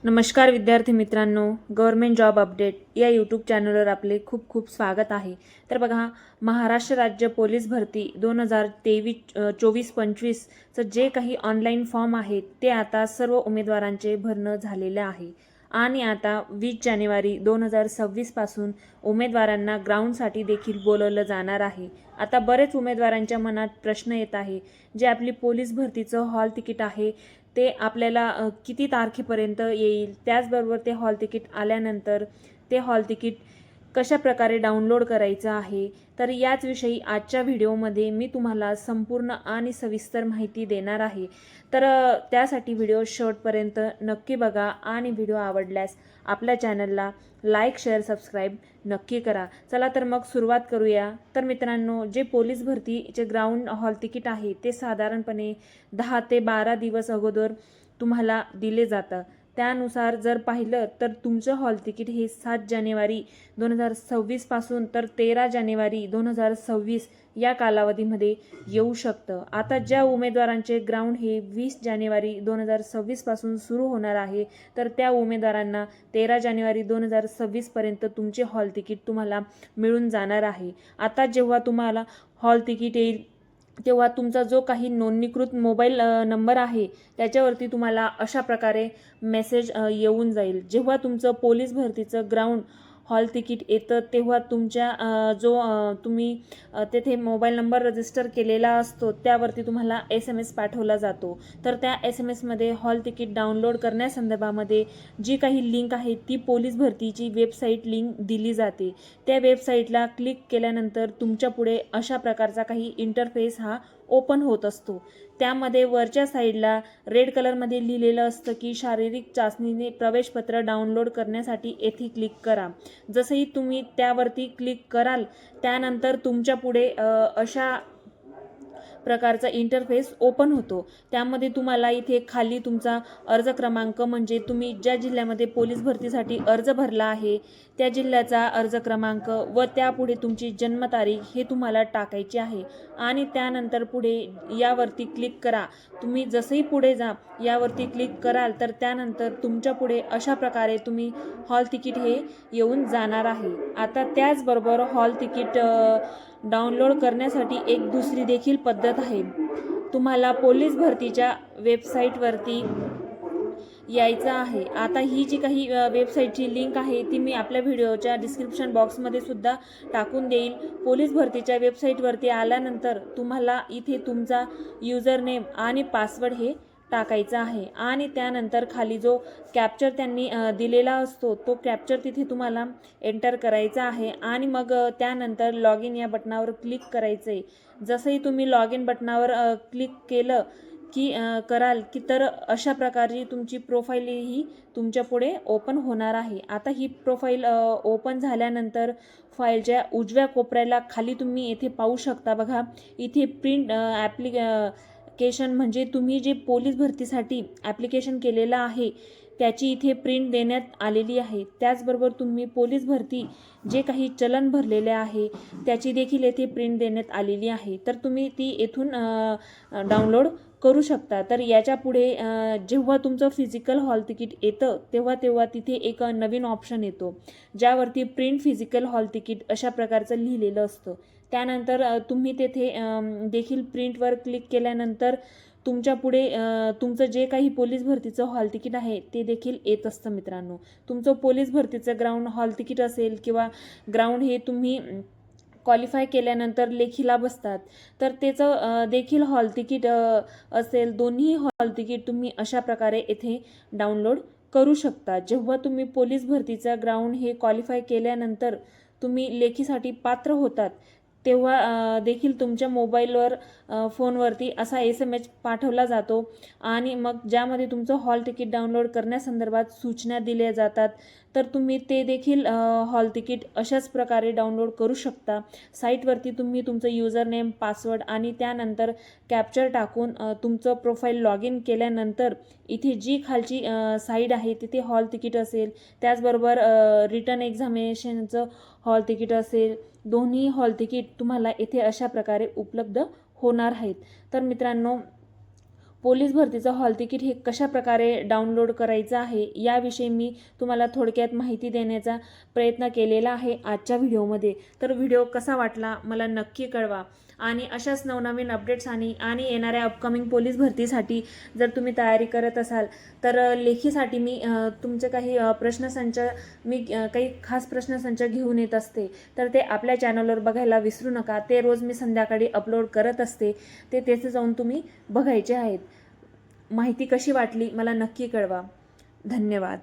नमस्कार विद्यार्थी मित्रांनो, गव्हर्नमेंट जॉब अपडेट या यूट्यूब चॅनलवर आपले खूप खूप स्वागत आहे। तर बघा, महाराष्ट्र राज्य पोलीस भरती 2023-24-25चं जे काही ऑनलाईन फॉर्म आहेत ते आता सर्व उमेदवारांचे भरणं झालेले आहे आणि आता 20 जानेवारी 2026 पासून उमेदवारांना ग्राउंडसाठी देखील बोलवलं जाणार आहे। आता बरेच उमेदवारांच्या मनात प्रश्न येत आहे, जे आपली पोलीस भरतीचं हॉल तिकीट आहे ते आपल्याला किती तारखेपर्यंत येईल, त्याचबरोबर ते हॉल तिकीट आल्यानंतर ते हॉल तिकीट कशा प्रकारे डाउनलोड करायचं आहे। तर याच विषयी आजच्या व्हिडिओमध्ये मी तुम्हाला संपूर्ण आणि सविस्तर माहिती देणार आहे। तर त्यासाठी व्हिडिओ शेवटपर्यंत नक्की बघा आणि व्हिडिओ आवडल्यास आपल्या चॅनलला लाईक, शेअर, सबस्क्राईब नक्की करा। चला तर मग सुरुवात करूया। तर मित्रांनो, जे पोलीस भरतीचे ग्राउंड हॉल तिकीट आहे ते साधारणपणे 10 ते 12 दिवस अगोदर तुम्हाला दिले जातं। त्यानुसार जर पाहिलं तर तुमचं हॉल तिकीट हे 7 जानेवारी 2026 पासून तर 13 जानेवारी 2026 या कालावधीमध्ये येऊ शकतं। आता ज्या उमेदवारांचे ग्राउंड हे 20 जानेवारी 2026 पासून सुरू होणार आहे, तर त्या उमेदवारांना 13 जानेवारी 2026 पर्यंत तुमचे हॉल तिकीट तुम्हाला मिळून जाणार आहे। आता जेव्हा तुम्हाला हॉल तिकीट येईल तेव्हा तुमचा जो काही नोंदणीकृत मोबाईल नंबर आहे त्याच्यावरती तुम्हाला अशा प्रकारे मेसेज येऊन जाईल। जेव्हा तुमचं पोलीस भरतीचं ग्राउंड हॉल तिकीट येतं तेव्हा तुमच्या तुम्ही तेथे मोबाईल नंबर रजिस्टर केलेला असतो त्यावरती तुम्हाला SMS पाठवला जातो। तर त्या SMSमध्ये हॉल तिकीट डाउनलोड करण्यासंदर्भामध्ये जी काही लिंक आहे ती पोलीस भरतीची वेबसाईट लिंक दिली जाते। त्या वेबसाईटला क्लिक केल्यानंतर तुमच्या पुढे अशा प्रकारचा काही इंटरफेस हा ओपन होत असतो। त्यामध्ये वरच्या साईडला रेड कलरमध्ये लिहिलेलं असतं की शारीरिक चाचणीने प्रवेशपत्र डाउनलोड करण्यासाठी येथे क्लिक करा। जसंही तुम्ही त्यावरती क्लिक कराल त्यानंतर तुमच्या पुढे अशा प्रकारचा इंटरफेस ओपन होतो। त्यामध्ये तुम्हाला इथे खाली तुमचा अर्ज क्रमांक, म्हणजे तुम्ही ज्या जिल्ह्यामध्ये पोलीस भरतीसाठी अर्ज भरला आहे त्या जिल्ह्याचा अर्ज क्रमांक व त्यापुढे तुमची जन्मतारीख हे तुम्हाला टाकायची आहे आणि त्यानंतर पुढे यावरती क्लिक करा। तुम्ही जसंही पुढे जा यावरती क्लिक कराल तर त्यानंतर तुमच्या पुढे अशा प्रकारे तुम्ही हॉल तिकीट हे येऊन जाणार आहे। आता त्याचबरोबर हॉल तिकीट डाउनलोड करण्यासाठी एक दुसरी देखील पद्धत आहे। तुम्हाला पोलीस भरतीच्या वेबसाईटवरती यायचं आहे। आता ही जी काही वेबसाईटची लिंक आहे ती मी आपल्या व्हिडिओच्या डिस्क्रिप्शन बॉक्समध्ये सुद्धा टाकून देईल। पोलीस भरतीच्या वेबसाईटवरती आल्यानंतर तुम्हाला इथे तुमचा युजर नेम आणि पासवर्ड हे टाकायचा आहे आणि त्यानंतर खाली जो कॅप्चर त्यांनी दिलेला असतो तो कॅप्चर तिथे तुम्हाला एंटर करायचा आहे आणि मग त्यानंतर लॉग इन या बटनावर क्लिक करायचं आहे। जसंही तुम्ही लॉग इन बटनावर क्लिक केलं की तर अशा प्रकारची तुमची प्रोफाईल ही तुमच्या पुढे ओपन होणार आहे। आता ही प्रोफाईल ओपन झाल्यानंतर फाईलच्या उजव्या कोपऱ्याला खाली तुम्ही येथे पाहू शकता। बघा, इथे प्रिंट ॲप्लिकेशन, म्हणजे तुम्ही जे पोलीस भरतीसाठी ॲप्लिकेशन केलेलं आहे त्याची इथे प्रिंट देण्यात आलेली आहे। त्याचबरोबर तुम्ही पोलीस भरती जे काही चलन भरलेले आहे त्याची देखील येथे प्रिंट देण्यात आलेली आहे। तर तुम्ही ती येथून डाउनलोड करू शकता। तर याच्या पुढे जेव्हा तुमचं फिजिकल हॉल तिकीट येतं तेव्हा तिथे एक नवीन ऑप्शन येतो ज्यावरती प्रिंट फिजिकल हॉल तिकीट अशा प्रकारचं लिहिलेलं असतं। त्यानंतर तुम्ही तेथे देखील प्रिंटवर क्लिक केल्यानंतर तुमच्या पुढे तुमचं जे काही पोलीस भरतीचं हॉल तिकीट आहे ते देखील येत असतं। मित्रांनो, तुमचं पोलीस भरतीचं ग्राउंड हॉल तिकीट असेल किंवा ग्राउंड हे तुम्ही क्वालिफाय केल्यानंतर लेखीला बसतात तर त्याचं देखील हॉल तिकीट असेल, दोन्ही हॉल तिकीट तुम्ही अशा प्रकारे येथे डाउनलोड करू शकता। जेव्हा तुम्ही पोलीस भरतीचा ग्राउंड हे क्वालिफाय केल्यानंतर तुम्ही लेखीसाठी पात्र होतात तेव्हा देखील तुमच्या मोबाईलवर फोनवरती असा SMS पाठवला जातो आणि मग ज्यामध्ये तुमचं हॉल तिकीट डाउनलोड करण्यासंदर्भात सूचना दिल्या जातात। तर तुम्ही ते देखील हॉल तिकीट अशाच प्रकारे डाउनलोड करू शकता। साईटवरती तुम्ही तुमचं युजर नेम, पासवर्ड आणि त्यानंतर कॅप्चर टाकून तुमचं प्रोफाईल लॉग इन केल्यानंतर इथे जी खालची साईड आहे तिथे हॉल तिकीट असेल, त्याचबरोबर रिटन एक्झामिनेशनचं हॉल तिकीट असेल, दोन्ही हॉल तिकीट तुम्हाला इथे अशा प्रकारे उपलब्ध होणार आहेत। तर मित्रांनो, पोलीस भरतीचं हॉल तिकीट हे कशा प्रकारे डाउनलोड करायचं आहे याविषयी मी तुम्हाला थोडक्यात माहिती देण्याचा प्रयत्न केलेला आहे आजच्या व्हिडिओमध्ये. तर व्हिडिओ कसा वाटला मला नक्की कळवा. आणि अशाच नवनवीन अपडेट्स आणि येणाऱ्या अपकमिंग पोलीस भरतीसाठी जर तुम्ही तयारी करत असाल तर लेखीसाठी मी तुमचे काही प्रश्नसंच काही खास प्रश्नसंच घेऊन येत असते. तर ते आपल्या चॅनलवर बघायला विसरू नका. ते रोज मी संध्याकाळी अपलोड करत असते. ते तेथे जाऊन तुम्ही बघायचे आहेत. माहिती कशी वाटली मला नक्की कळवा. धन्यवाद.